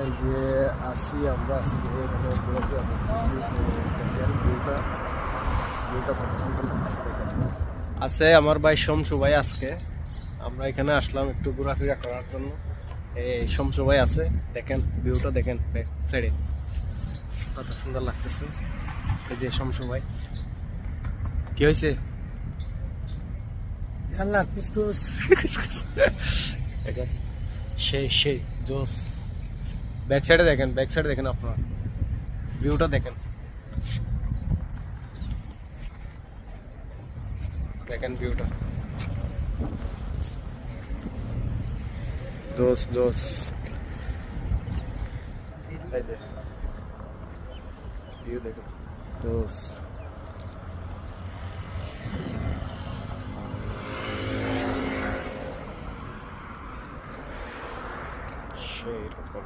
এই যে আসি আমরা আজকে এখানে ঘোরাফেরা করতেছি, তো দেখেন ভিউটা কত সুন্দর লাগতেছে দেখেন। আছে আমার ভাই শমসু ভাই, আজকে আমরা এখানে আসলাম একটু ঘোরাফেরা করার জন্য। এই শমসু ভাই আছে, দেখেন ভিউটা দেখেন সাইডে কত সুন্দর লাগতেছে। এই যে শমসু ভাই, কি হয়েছে? আল্লাহ কুসকুস দেখেন সেই জোস। ব্যাক সাইডে দেখেন আপনারা ভিউটা দেখেন ভিউটা জোস। এই যে ভিউ দেখেন জোস। সেই রকম